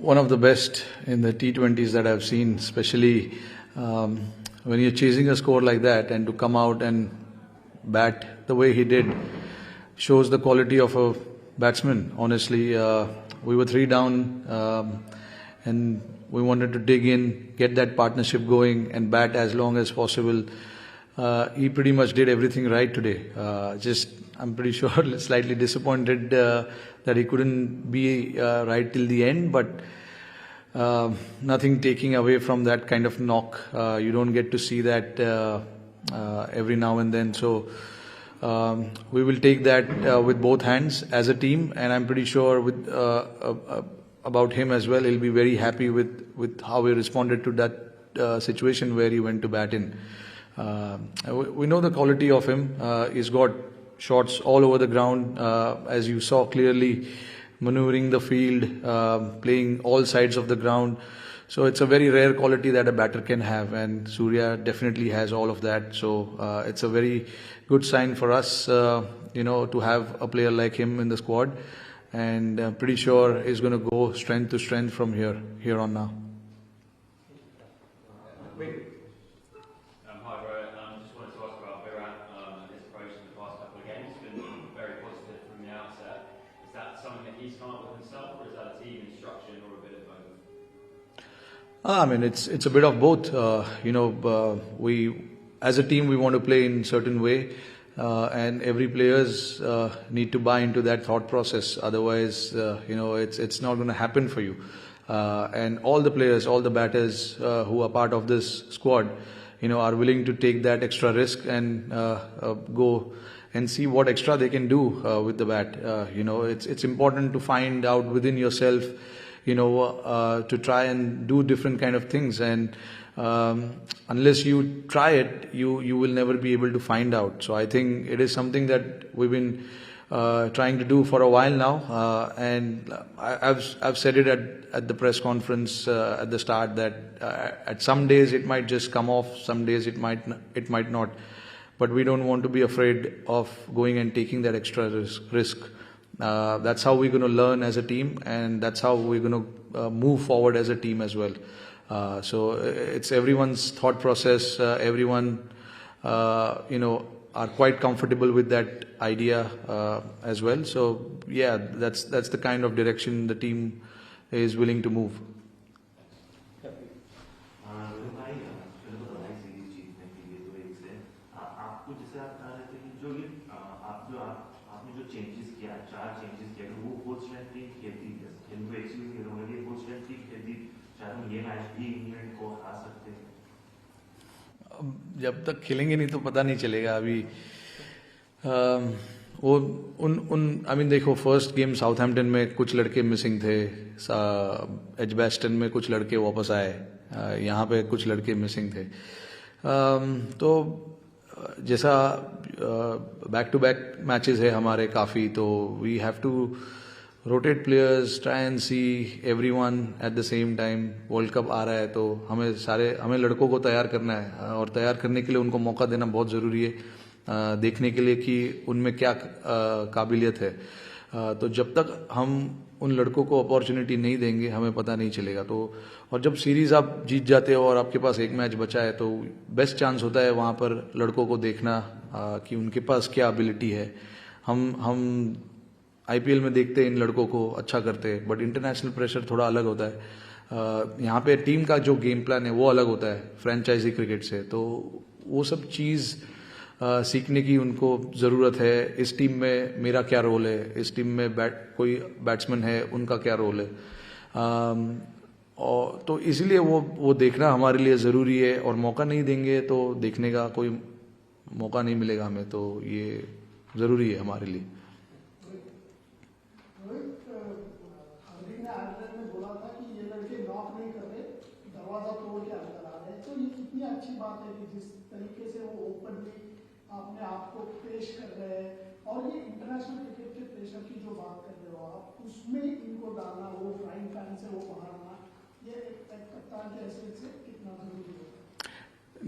One of the best in the T20s that I've seen, especially when you're chasing a score like that, and to come out and bat the way he did shows the quality of a batsman. Honestly, we were 3 down and we wanted to dig in, get that partnership going and bat as long as possible. He pretty much did everything right today. I'm pretty sure slightly disappointed that he couldn't be right till the end, but nothing taking away from that kind of knock. You don't get to see that every now and then. So we will take that with both hands as a team, and I'm pretty sure with about him as well. He'll be very happy with how we responded to that situation where he went to bat in. We know the quality of him. He's got shots all over the ground, as you saw clearly, maneuvering the field, playing all sides of the ground. So it's a very rare quality that a batter can have, and Surya definitely has all of that. So it's a very good sign for us, to have a player like him in the squad, and I'm pretty sure he's going to go strength to strength from here on now. Hi, Rohit. Just wanted to ask about Virat and his approach in the past couple of games. It's been very positive from the outset. Is that something that he's come up with himself, or is that a team instruction, or a bit of both? I mean, it's a bit of both. We as a team we want to play in certain way, and every players need to buy into that thought process. Otherwise, it's not going to happen for you. And all the players, all the batters who are part of this squad, are willing to take that extra risk and go and see what extra they can do with the bat. It's important to find out within yourself, to try and do different kind of things. And unless you try it, you will never be able to find out. So I think it is something that we've been trying to do for a while now, and I've said it at the press conference at the start that at some days it might just come off, some days it might not, but we don't want to be afraid of going and taking that extra risk. That's how we're going to learn as a team, and that's how we're going to move forward as a team as well. So it's everyone's thought process. Everyone, are quite comfortable with that idea as well. So yeah, that's the kind of direction the team is willing to move. जब तक खेलेंगे नहीं तो पता नहीं चलेगा अभी वो देखो, फर्स्ट गेम साउथहैम्पटन में कुछ लड़के मिसिंग थे, एजबैस्टन में कुछ लड़के वापस आए, यहाँ पे कुछ लड़के मिसिंग थे. तो जैसा बैक टू बैक मैचेस है हमारे काफ़ी, तो we have to rotate players, try and see everyone at the same time. World cup आ रहा है तो हमें लड़कों को तैयार करना है, और तैयार करने के लिए उनको मौका देना बहुत ज़रूरी है, देखने के लिए कि उनमें क्या काबिलियत है. तो जब तक हम उन लड़कों को अपॉर्चुनिटी नहीं देंगे हमें पता नहीं चलेगा. तो और जब सीरीज़ आप जीत जाते हो और आपके पास एक मैच बचा है, तो बेस्ट चांस होता है वहाँ पर लड़कों को देखना कि उनके पास क्या एबिलिटी है. हम आईपीएल में देखते हैं इन लड़कों को अच्छा करते हैं, बट इंटरनेशनल प्रेशर थोड़ा अलग होता है. यहाँ पे टीम का जो गेम प्लान है वो अलग होता है फ्रेंचाइजी क्रिकेट से. तो वो सब चीज़ सीखने की उनको ज़रूरत है. इस टीम में मेरा क्या रोल है, इस टीम में कोई बैट्समैन है उनका क्या रोल है, और तो इसलिए वो देखना हमारे लिए ज़रूरी है. और मौका नहीं देंगे तो देखने का कोई मौका नहीं मिलेगा हमें, तो ये ज़रूरी है हमारे लिए. अच्छी बात है कि जिस तरीके से वो ओपनली अपने आप को पेश कर रहे हैं, और ये इंटरनेशनल क्रिकेट के प्रेशर की जो बात कर रहे हो आप, उसमें इनको डालना, वो फ्राइंग पैन से वो बाहर आना, ये एक कप्तान के हैसियत से कितना जरूरी है?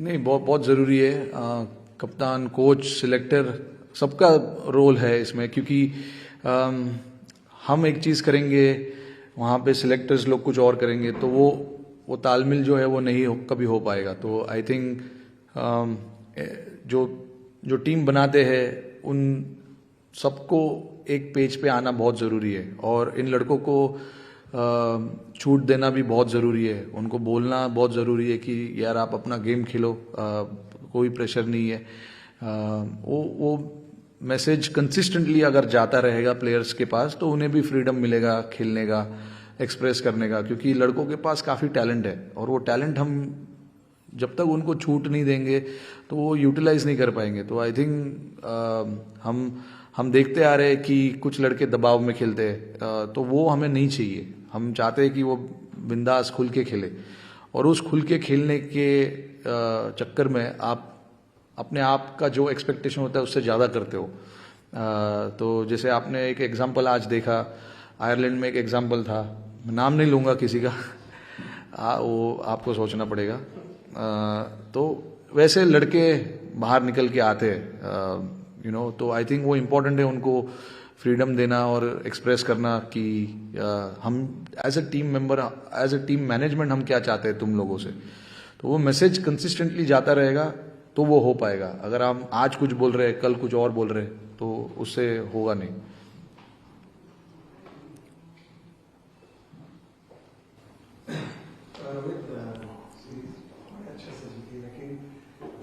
नहीं, बहुत ज़रूरी है. कप्तान, कोच, सिलेक्टर, सबका रोल है इसमें, क्योंकि हम एक चीज़ करेंगे, वहाँ पे सिलेक्टर्स लोग कुछ और करेंगे, तो वो तालमेल जो है वो नहीं कभी हो पाएगा। तो आई थिंक जो टीम बनाते हैं उन सबको एक पेज पे आना बहुत ज़रूरी है, और इन लड़कों को छूट देना भी बहुत ज़रूरी है, उनको बोलना बहुत ज़रूरी है कि यार आप अपना गेम खेलो, कोई प्रेशर नहीं है। वो मैसेज कंसिस्टेंटली अगर जाता रहेगा प्लेयर्स के पास, तो उन्हें भी फ्रीडम मिलेगा खेलने का, एक्सप्रेस करने का, क्योंकि लड़कों के पास काफ़ी टैलेंट है, और वो टैलेंट हम जब तक उनको छूट नहीं देंगे तो वो यूटिलाइज नहीं कर पाएंगे। तो आई थिंक हम देखते आ रहे हैं कि कुछ लड़के दबाव में खेलते हैं, तो वो हमें नहीं चाहिए। हम चाहते हैं कि वो बिंदास खुल के खेले, और उस खुल के खेलने के चक्कर में आप अपने आप का जो एक्सपेक्टेशन होता है उससे ज़्यादा करते हो। तो जैसे आपने एक एग्जांपल आज देखा, आयरलैंड में एक एग्जांपल था, नाम नहीं लूँगा किसी का, वो आपको सोचना पड़ेगा। तो वैसे लड़के बाहर निकल के आते हैं, तो आई थिंक वो इम्पोर्टेंट है उनको फ्रीडम देना और एक्सप्रेस करना कि हम as a team member, as a team management हम क्या चाहते हैं तुम लोगों से। तो वो मैसेज कंसिस्टेंटली जाता रहेगा तो वो हो पाएगा। अगर हम आज कुछ बोल रहे हैं, कल कुछ और बोल रहे हैं, तो उससे होगा नहीं।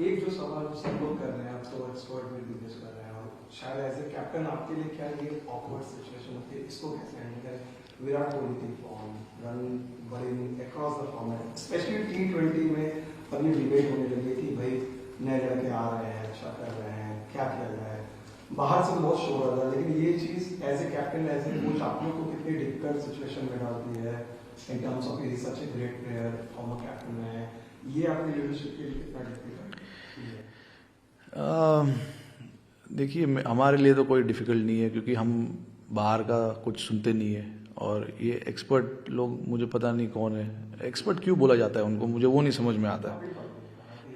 एक जो सवाल सब लोग कर रहे हैं, आप तो एक्सपर्ट में भी डिस्कस कर रहे हैं, और शायद एज ए कैप्टन आपके लिए क्या ये ऑकवर्ड सिचुएशन होती है, इसको कैसे हैंडल करें? विराट कोहली थी फॉर्म रन बड़े across the format, specially T20 में अब ये डिबेट होने लगी कि भाई नए लड़के आ रहे हैं, अच्छा कर रहे हैं, क्या किया जाए, बाहर से बहुत शोर आ रहा है, लेकिन ये चीज़ as a captain, as a coach आप लोग को कितनी डिफिकल्ट सिचुएशन में डालती है in terms of is such a great player, former captain है, ये आपकी लीडरशिप के लिए कितना डिफिकल्ट? देखिए, हमारे लिए तो कोई डिफ़िकल्ट नहीं है, क्योंकि हम बाहर का कुछ सुनते नहीं है, और ये एक्सपर्ट लोग, मुझे पता नहीं कौन है एक्सपर्ट, क्यों बोला जाता है उनको, मुझे वो नहीं समझ में आता है।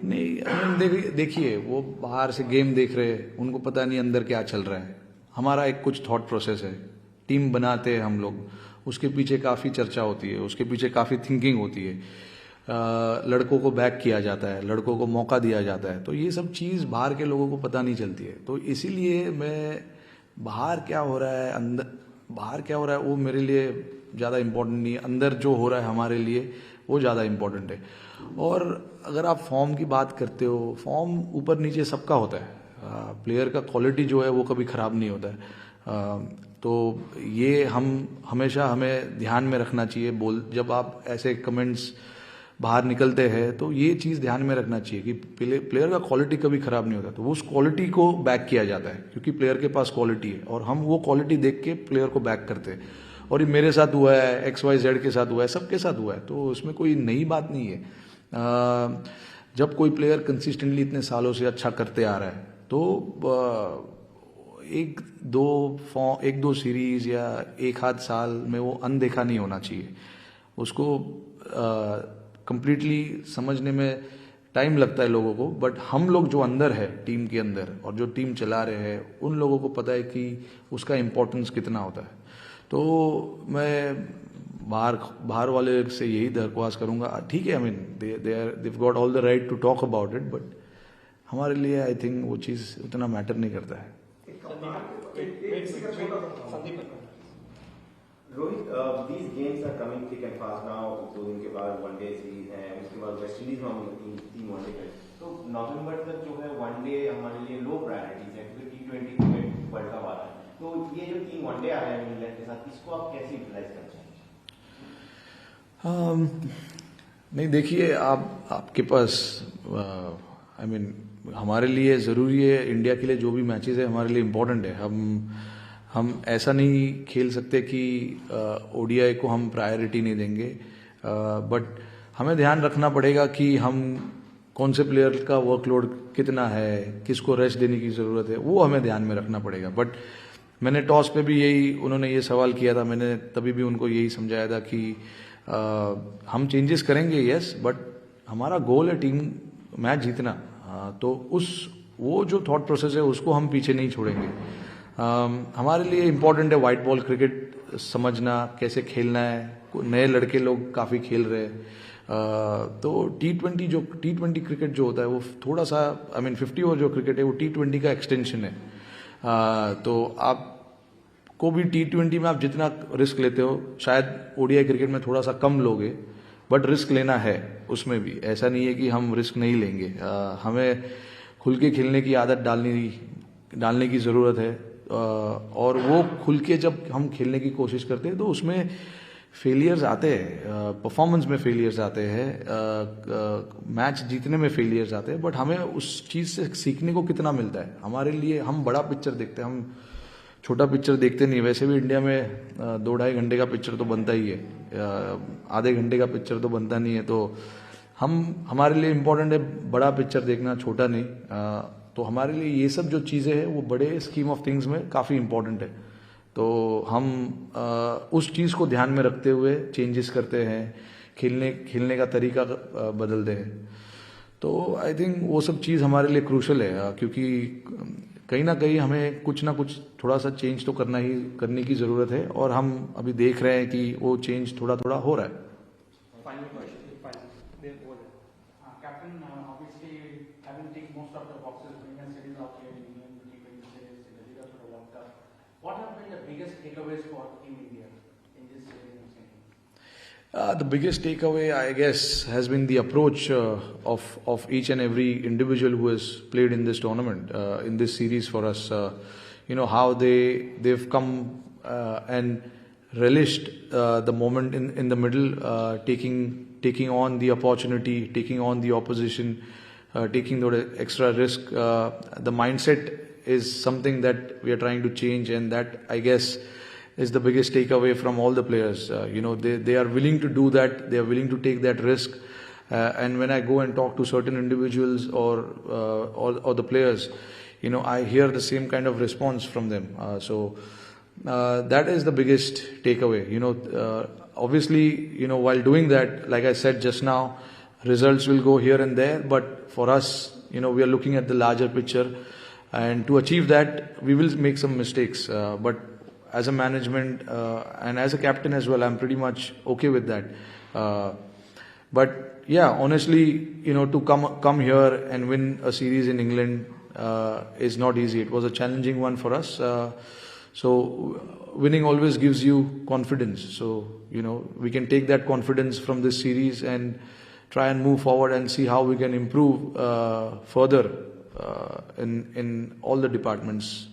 नहीं, देखिए वो बाहर से गेम देख रहे हैं, उनको पता नहीं अंदर क्या चल रहा है। हमारा एक कुछ थॉट प्रोसेस है, टीम बनाते हैं हम लोग, उसके पीछे काफ़ी चर्चा होती है, उसके पीछे काफ़ी थिंकिंग होती है, लड़कों को बैक किया जाता है, लड़कों को मौका दिया जाता है। तो ये सब चीज़ बाहर के लोगों को पता नहीं चलती है। तो इसीलिए मैं बाहर क्या हो रहा है, अंदर बाहर क्या हो रहा है, वो मेरे लिए ज़्यादा इम्पोर्टेंट नहीं है, अंदर जो हो रहा है हमारे लिए वो ज़्यादा इम्पोर्टेंट है। और अगर आप फॉर्म की बात करते हो, फॉर्म ऊपर नीचे सबका होता है, प्लेयर का क्वालिटी जो है वो कभी ख़राब नहीं होता है। तो ये हमेशा हमें ध्यान में रखना चाहिए। जब आप ऐसे कमेंट्स बाहर निकलते हैं तो ये चीज़ ध्यान में रखना चाहिए कि प्लेयर का क्वालिटी कभी ख़राब नहीं होता, तो उस क्वालिटी को बैक किया जाता है, क्योंकि प्लेयर के पास क्वालिटी है, और हम वो क्वालिटी देख के प्लेयर को बैक करते हैं। और ये मेरे साथ हुआ है, XYZ के साथ हुआ है, सबके साथ हुआ है, तो उसमें कोई नई बात नहीं है। जब कोई प्लेयर कंसिस्टेंटली इतने सालों से अच्छा करते आ रहा है, तो एक दो सीरीज या एक आध साल में वो अनदेखा नहीं होना चाहिए। उसको कंप्लीटली समझने में टाइम लगता है लोगों को, बट हम लोग जो अंदर है टीम के अंदर, और जो टीम चला रहे हैं, उन लोगों को पता है कि उसका इम्पोर्टेंस कितना होता है। तो मैं बाहर वाले से यही दरख्वास्त करूंगा, ठीक है, I mean they've got all the right to talk about it, but हमारे लिए आई थिंक वो चीज़ उतना मैटर नहीं करता है। Rohit, these games are coming thick and fast now। 2 दिन के बाद वनडे सीरीज है, उसके बाद वेस्ट इंडीज में हम 3 वनडे है, तो नवंबर तक जो है वनडे हमारे लिए लो प्रायोरिटीज है, क्योंकि T20 क्रिकेट वर्ल्ड कप आ रहा है। तो ये जो 3 वनडे आ रहे हैं इंग्लैंड के साथ, इसको आप कैसे यूटिलाइज करना चाहेंगे? नहीं, देखिए, आपके पास आई मीन हमारे लिए ज़रूरी है, इंडिया के लिए जो भी मैचेस है हमारे लिए इम्पोर्टेंट है। हम ऐसा नहीं खेल सकते कि ODI को हम प्रायोरिटी नहीं देंगे, बट हमें ध्यान रखना पड़ेगा कि हम कौन से प्लेयर का वर्कलोड कितना है, किसको रेस्ट देने की ज़रूरत है, वो हमें ध्यान में रखना पड़ेगा। बट मैंने टॉस पे भी उन्होंने ये सवाल किया था, मैंने तभी भी उनको यही समझाया था कि हम चेंजेस करेंगे, यस, बट हमारा गोल है टीम मैच जीतना। तो वो जो थॉट प्रोसेस है उसको हम पीछे नहीं छोड़ेंगे। हमारे लिए इम्पोर्टेंट है वाइट बॉल क्रिकेट समझना कैसे खेलना है, नए लड़के लोग काफ़ी खेल रहे हैं। तो टी20 क्रिकेट जो होता है वो थोड़ा सा 50 ओवर जो क्रिकेट है वो टी20 का एक्सटेंशन है। तो आपको भी टी20 में आप जितना रिस्क लेते हो शायद ओडीआई क्रिकेट में थोड़ा सा कम लोगे, बट रिस्क लेना है उसमें भी। ऐसा नहीं है कि हम रिस्क नहीं लेंगे। हमें खुल के खेलने की आदत डालने की ज़रूरत है। और वो खुल के जब हम खेलने की कोशिश करते हैं तो उसमें फेलियर्स आते हैं, परफॉर्मेंस में फेलियर्स आते हैं, मैच जीतने में फेलियर्स आते हैं, बट हमें उस चीज़ से सीखने को कितना मिलता है। हमारे लिए हम बड़ा पिक्चर देखते हैं, हम छोटा पिक्चर देखते नहीं। वैसे भी इंडिया में 2-2.5 घंटे का पिक्चर तो बनता ही है, आधे घंटे का पिक्चर तो बनता नहीं है। तो हमारे लिए इम्पोर्टेंट है बड़ा पिक्चर देखना, छोटा नहीं। तो हमारे लिए ये सब जो चीज़ें हैं वो बड़े स्कीम ऑफ थिंग्स में काफ़ी इम्पोर्टेंट है। तो हम उस चीज़ को ध्यान में रखते हुए चेंजेस करते हैं, खेलने का तरीका बदलते हैं। तो आई थिंक वो सब चीज़ हमारे लिए क्रूशल है, क्योंकि कहीं ना कहीं हमें कुछ ना कुछ थोड़ा सा चेंज तो करने की ज़रूरत है, और हम अभी देख रहे हैं कि वो चेंज थोड़ा थोड़ा हो रहा है। Final question. Captain, obviously having ticked most of the boxes, Indian series out here, Indian T20 series, in the lead up to the World Cup, what have been the biggest takeaways for Team India in this series? The biggest takeaway, I guess, has been the approach of each and every individual who has played in this tournament, in this series for us. How they've come and relished the moment in the middle, taking on the opportunity, taking on the opposition, taking the extra risk. The mindset is something that we are trying to change, and that, I guess, is the biggest takeaway from all the players. They are willing to do that. They are willing to take that risk. And when I go and talk to certain individuals or the players, I hear the same kind of response from them. So that is the biggest takeaway. Obviously, while doing that, like I said just now, results will go here and there. But for us, we are looking at the larger picture, and to achieve that, we will make some mistakes. But as a management and as a captain as well, I'm pretty much okay with that. But yeah, honestly, to come here and win a series in England is not easy. It was a challenging one for us. So winning always gives you confidence. So we can take that confidence from this series and try and move forward and see how we can improve further in all the departments.